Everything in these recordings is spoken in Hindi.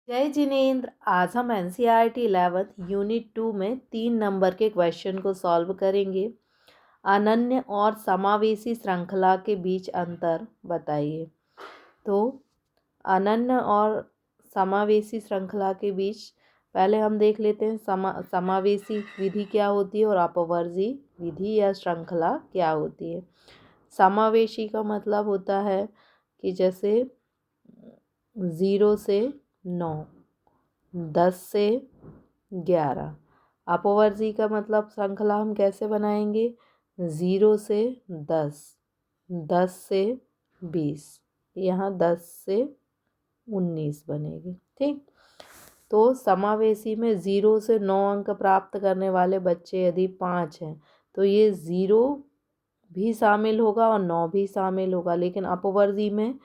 जय जिनेंद्र। आज हम NCERT 11th यूनिट 2 में 3 नंबर के क्वेश्चन को सॉल्व करेंगे। अनन्य और समावेशी श्रृंखला के बीच अंतर बताइए। तो अनन्य और समावेशी श्रृंखला के बीच पहले हम देख लेते हैं समावेशी विधि क्या होती है और अपवर्जी विधि या श्रृंखला क्या होती है। समावेशी का मतलब होता है कि जैसे 0 से 9, 10 से 11। अपवर्जी का मतलब श्रृंखला हम कैसे बनाएंगे? 0 से 10, 10 से 20, यहाँ 10 से 19 बनेगी। ठीक, तो समावेशी में 0 से 9 अंक प्राप्त करने वाले बच्चे यदि 5 हैं तो ये 0 भी शामिल होगा और 9 भी शामिल होगा। लेकिन अपवर्जी में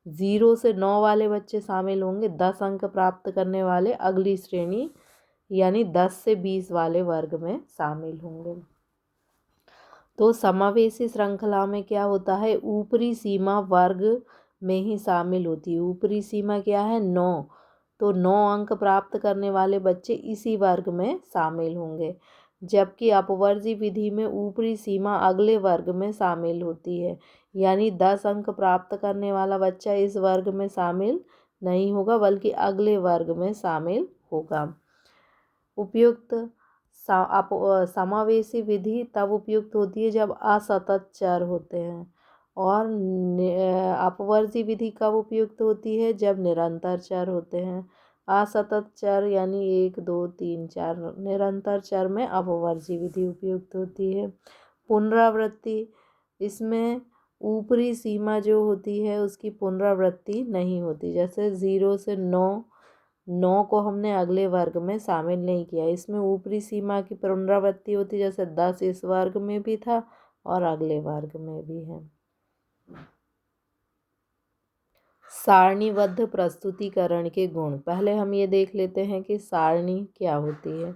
0 से 9 वाले बच्चे शामिल होंगे, 10 अंक प्राप्त करने वाले अगली श्रेणी यानी 10 से 20 वाले वर्ग में शामिल होंगे। तो समावेशी श्रृंखला में क्या होता है? ऊपरी सीमा वर्ग में ही शामिल होती है। ऊपरी सीमा क्या है? 9, तो 9 अंक प्राप्त करने वाले बच्चे इसी वर्ग में शामिल होंगे। जबकि अपवर्जी विधि में ऊपरी सीमा अगले वर्ग में शामिल होती है, यानी 10 अंक प्राप्त करने वाला बच्चा इस वर्ग में शामिल नहीं होगा बल्कि अगले वर्ग में शामिल होगा। उपयुक्त समावेशी विधि तब उपयुक्त होती है जब असतत चर होते हैं, और अपवर्जी विधि कब उपयुक्त होती है? जब निरंतर चर होते हैं। असतत चर यानी 1, 2, 3, 4 निरंतर चर में अपवर्जी विधि उपयुक्त होती है। पुनरावृत्ति, इसमें ऊपरी सीमा जो होती है उसकी पुनरावृत्ति नहीं होती। जैसे 0 से 9 को हमने अगले वर्ग में शामिल नहीं किया, इसमें ऊपरी सीमा की पुनरावृत्ति होती। जैसे 10 इस वर्ग में भी था और अगले वर्ग में भी है। सारणीबद्ध प्रस्तुतिकरण के गुण, पहले हम ये देख लेते हैं कि सारणी क्या होती है।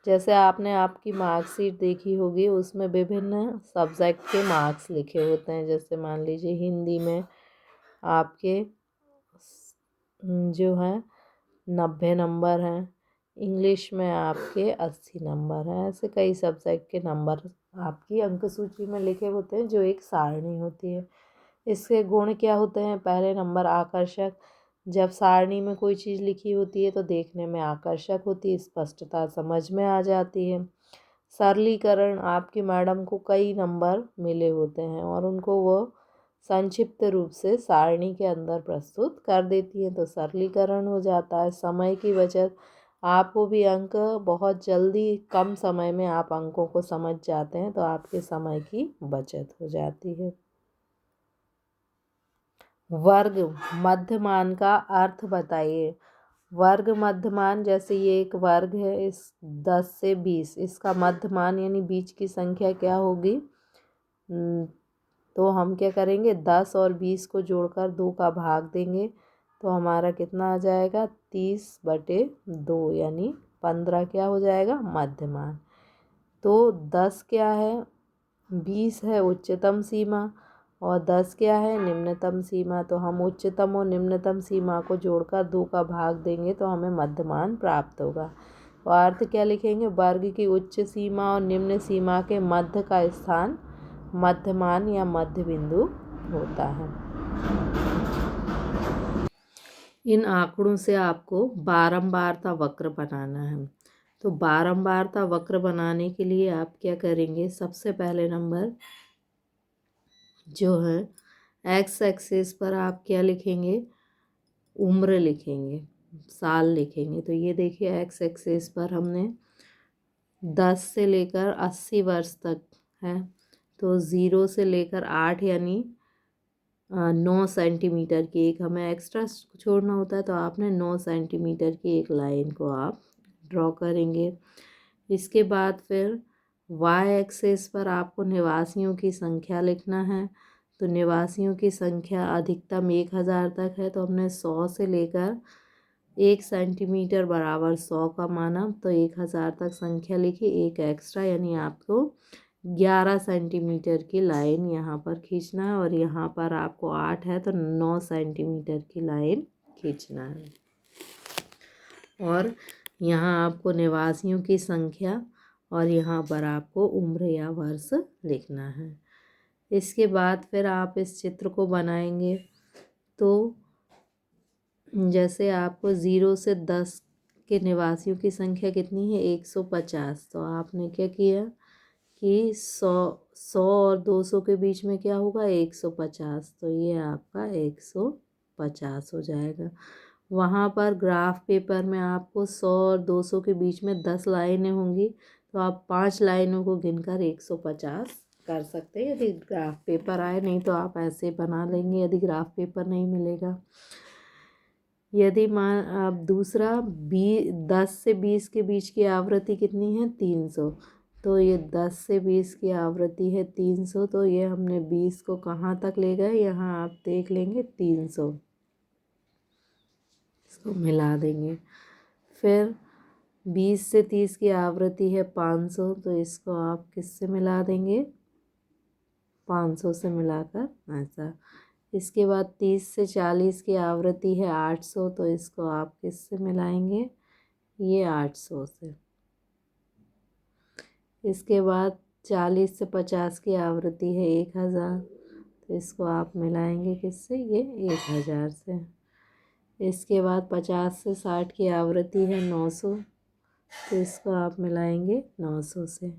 जैसे आपने आपकी मार्कशीट देखी होगी, उसमें विभिन्न सब्जेक्ट के मार्क्स लिखे होते हैं। जैसे मान लीजिए हिंदी में आपके जो है 90 नंबर हैं, इंग्लिश में आपके 80 नंबर हैं। ऐसे कई सब्जेक्ट के नंबर आपकी अंक सूची में लिखे होते हैं, जो एक सारणी होती है। इसके गुण क्या होते हैं? पहले नंबर आकर्षक, जब सारणी में कोई चीज़ लिखी होती है तो देखने में आकर्षक होती है, स्पष्टता समझ में आ जाती है। सरलीकरण, आपकी मैडम को कई नंबर मिले होते हैं और उनको वो संक्षिप्त रूप से सारणी के अंदर प्रस्तुत कर देती हैं, तो सरलीकरण हो जाता है। समय की बचत, आपको भी अंक बहुत जल्दी कम समय में आप अंकों को समझ जाते हैं, तो आपके समय की बचत हो जाती है। वर्ग मध्यमान का अर्थ बताइए। वर्ग मध्यमान, जैसे ये एक वर्ग है, इस 10 से 20, इसका मध्यमान यानी बीच की संख्या क्या होगी? तो हम क्या करेंगे? 10 और 20 को जोड़कर 2 का भाग देंगे तो हमारा कितना आ जाएगा? 30/2 यानी 15 क्या हो जाएगा? मध्यमान। तो 10 क्या है? 20 है उच्चतम सीमा और 10 क्या है? निम्नतम सीमा। तो हम उच्चतम और निम्नतम सीमा को जोड़कर 2 का भाग देंगे तो हमें मध्यमान प्राप्त होगा। और अर्थ क्या लिखेंगे? वर्ग की उच्च सीमा और निम्न सीमा के मध्य का स्थान मध्यमान या मध्य बिंदु होता है। इन आंकड़ों से आपको बारंबारता वक्र बनाना है। तो बारंबारता वक्र बनाने के लिए आप क्या करेंगे? सबसे पहले नंबर जो है एक्स एक्सिस पर आप क्या लिखेंगे? उम्र लिखेंगे, साल लिखेंगे। तो ये देखिए एक्स एक्सिस पर हमने 10 से लेकर 80 वर्ष तक है, तो 0 से लेकर 8 यानी 9 सेंटीमीटर की एक हमें एक्स्ट्रा छोड़ना होता है, तो आपने 9 सेंटीमीटर की एक लाइन को आप ड्रॉ करेंगे। इसके बाद फिर वाई एक्सिस पर आपको निवासियों की संख्या लिखना है। तो निवासियों की संख्या अधिकतम 1000 तक है, तो हमने 100 से लेकर 1 सेंटीमीटर बराबर 100 का माना, तो 1000 तक संख्या लिखी, एक एक्स्ट्रा यानी आपको 11 सेंटीमीटर की लाइन यहाँ पर खींचना है। और यहाँ पर आपको 8 है तो 9 सेंटीमीटर की लाइन खींचना है। और यहाँ आपको निवासियों की संख्या और यहाँ पर आपको उम्र या वर्ष लिखना है। इसके बाद फिर आप इस चित्र को बनाएंगे तो जैसे आपको 0 से 10 के निवासियों की संख्या कितनी है 150। तो आपने क्या किया कि 100 और 200 के बीच में क्या होगा 150। तो ये आपका 150 हो जाएगा। वहाँ पर ग्राफ पेपर में आपको 100 और 200 के बीच में 10 लाइनें होंगी, तो आप 5 लाइनों को गिनकर 150 कर सकते हैं यदि ग्राफ पेपर आए, नहीं तो आप ऐसे बना लेंगे यदि ग्राफ पेपर नहीं मिलेगा। यदि मान आप दूसरा 10 से 20 के बीच की आवृत्ति कितनी है 300। तो ये 10 से 20 की आवृत्ति है 300, तो ये हमने 20 को कहाँ तक ले गए, यहाँ आप देख लेंगे 300, इसको मिला देंगे। फिर 20 से 30 की आवृत्ति है 500, तो इसको आप किससे मिला देंगे 500 से मिलाकर ऐसा। इसके बाद 30 से 40 की आवृत्ति है 800, तो इसको आप किससे मिलाएंगे ये 800 से। इसके बाद 40 से 50 की आवृत्ति है 1000, तो इसको आप मिलाएंगे किससे ये 1000 से। इसके बाद 50 से 60 की आवृत्ति है 900, तो इसको आप मिलाएंगे 900 से।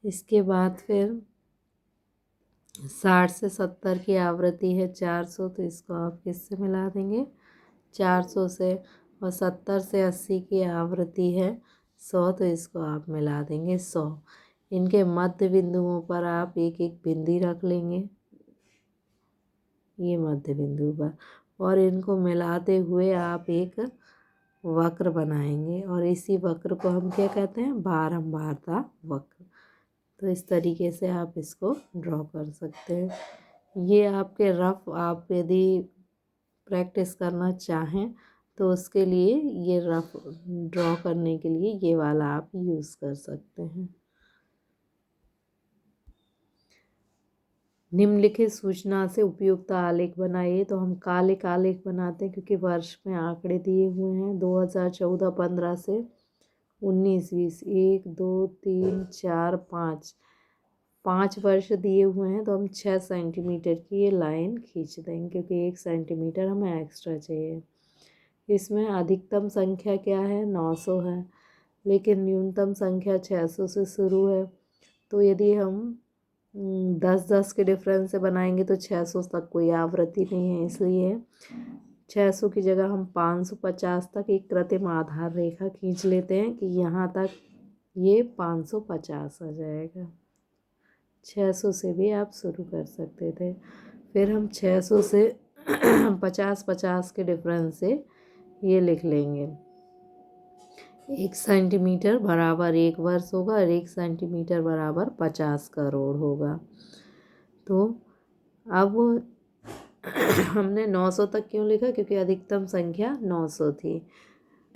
इसके बाद फिर 60 से 70 की आवृत्ति है 400, तो इसको आप किससे मिला देंगे 400 से। और 70 से 80 की आवृत्ति है 100, तो इसको आप मिला देंगे 100। इनके मध्य बिंदुओं पर आप एक एक बिंदी रख लेंगे ये मध्य बिंदु पर, और इनको मिलाते हुए आप एक वक्र बनाएंगे, और इसी वक्र को हम क्या कहते हैं बारंबारता वक्र। तो इस तरीके से आप इसको ड्रॉ कर सकते हैं। ये आपके रफ, आप यदि प्रैक्टिस करना चाहें तो उसके लिए ये रफ ड्रॉ करने के लिए ये वाला आप यूज़ कर सकते हैं। निम्नलिखित सूचना से उपयुक्त आलेख बनाइए। तो हम कालिक आलेख बनाते हैं क्योंकि वर्ष में आंकड़े दिए हुए हैं 2014-15 से 19-20, 1 2 3 4 5 वर्ष दिए हुए हैं। तो हम 6 सेंटीमीटर की ये लाइन खींच देंगे क्योंकि 1 सेंटीमीटर हमें एक्स्ट्रा चाहिए। इसमें अधिकतम संख्या क्या है 900 है, लेकिन न्यूनतम संख्या 600 से शुरू है। तो यदि हम 10-10 के डिफरेंस से बनाएंगे तो 600 तक कोई आवृत्ति नहीं है, इसलिए 600 की जगह हम 550 तक एक कृत्रिम आधार रेखा खींच लेते हैं कि यहाँ तक ये 550 आ जाएगा। 600 से भी आप शुरू कर सकते थे। फिर हम 600 से 50-50 के डिफरेंस से ये लिख लेंगे 1 सेंटीमीटर बराबर 1 वर्ष होगा और 1 सेंटीमीटर बराबर 50 करोड़ होगा। तो अब हमने 900 तक क्यों लिखा क्योंकि अधिकतम संख्या 900 थी।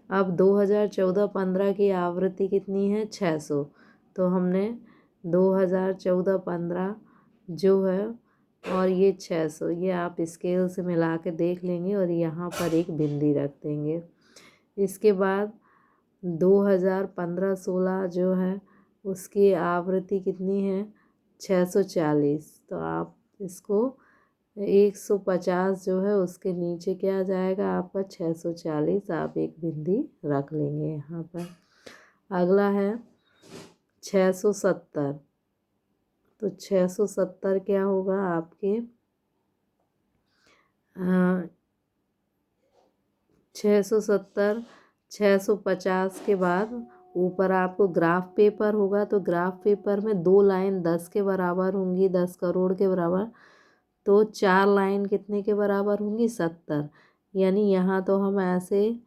अब 2014-15 की आवृत्ति कितनी है 600। तो हमने 2014-15 जो है और ये 600 ये आप स्केल से मिला के देख लेंगे और यहाँ पर एक बिंदी रख देंगे। इसके बाद 2015-16 जो है उसकी आवृत्ति कितनी है 640। तो आप इसको 150 जो है उसके नीचे क्या आ जाएगा आपका 640, आप एक बिंदी रख लेंगे यहाँ पर। अगला है 670। तो 670 क्या होगा आपके 670 650 के बाद ऊपर आपको ग्राफ पेपर होगा। तो ग्राफ पेपर में 2 लाइन 10 के बराबर होंगी 10 करोड़ के बराबर, तो 4 लाइन कितने के बराबर होंगी 70। यानी यहाँ तो हम ऐसे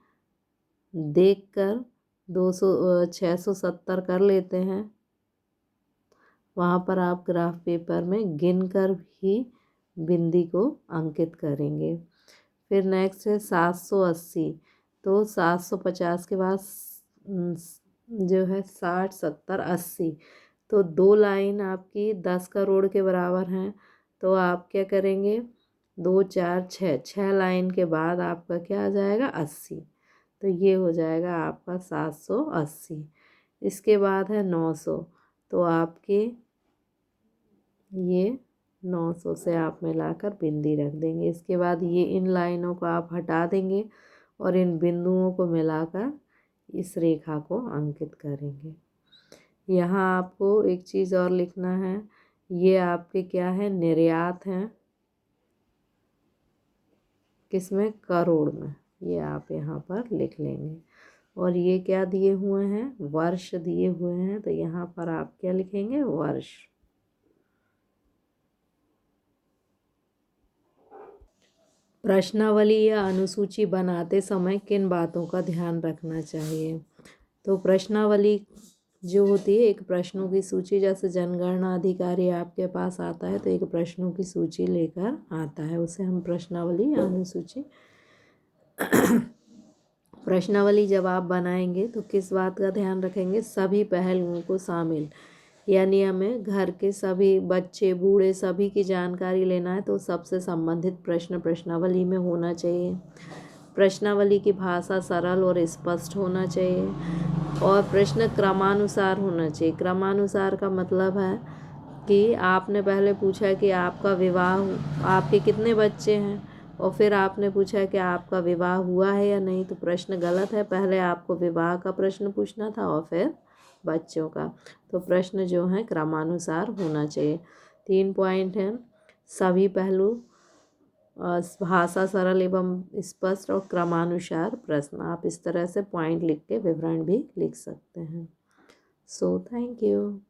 देख कर 670 कर लेते हैं, वहाँ पर आप ग्राफ पेपर में गिन कर भी बिंदी को अंकित करेंगे। फिर नेक्स्ट है 780। तो 750 के बाद जो है 60 70 80, तो 2 लाइन आपकी 10 करोड़ के बराबर हैं। तो आप क्या करेंगे 2 4 6 लाइन के बाद आपका क्या आ जाएगा 80। तो ये हो जाएगा आपका 780। इसके बाद है 900, तो आपके ये 900 से आप मिलाकर बिंदी रख देंगे। इसके बाद ये इन लाइनों को आप हटा देंगे और इन बिंदुओं को मिलाकर इस रेखा को अंकित करेंगे। यहाँ आपको एक चीज़ और लिखना है, ये आपके क्या है, निर्यात हैं, किसमें, करोड़ में, ये आप यहाँ पर लिख लेंगे। और ये क्या दिए हुए हैं, वर्ष दिए हुए हैं, तो यहाँ पर आप क्या लिखेंगे, वर्ष। प्रश्नावली या अनुसूची बनाते समय किन बातों का ध्यान रखना चाहिए। तो प्रश्नावली जो होती है, एक प्रश्नों की सूची, जैसे जनगणना अधिकारी आपके पास आता है तो एक प्रश्नों की सूची लेकर आता है, उसे हम प्रश्नावली या अनुसूची। प्रश्नावली जब आप बनाएंगे तो किस बात का ध्यान रखेंगे, सभी पहलुओं को शामिल, यानी हमें घर के सभी बच्चे बूढ़े सभी की जानकारी लेना है, तो सबसे संबंधित प्रश्न प्रश्नावली में होना चाहिए। प्रश्नावली की भाषा सरल और स्पष्ट होना चाहिए और प्रश्न क्रमानुसार होना चाहिए। क्रमानुसार का मतलब है कि आपने पहले पूछा कि आपका विवाह, आपके कितने बच्चे हैं, और फिर आपने पूछा कि आपका विवाह हुआ है या नहीं, तो प्रश्न गलत है। पहले आपको विवाह का प्रश्न पूछना था और फिर बच्चों का। तो प्रश्न जो है क्रमानुसार होना चाहिए। 3 पॉइंट हैं, सभी पहलू, भाषा सरल एवं स्पष्ट और क्रमानुसार प्रश्न। आप इस तरह से पॉइंट लिख के विवरण भी लिख सकते हैं। So thank you.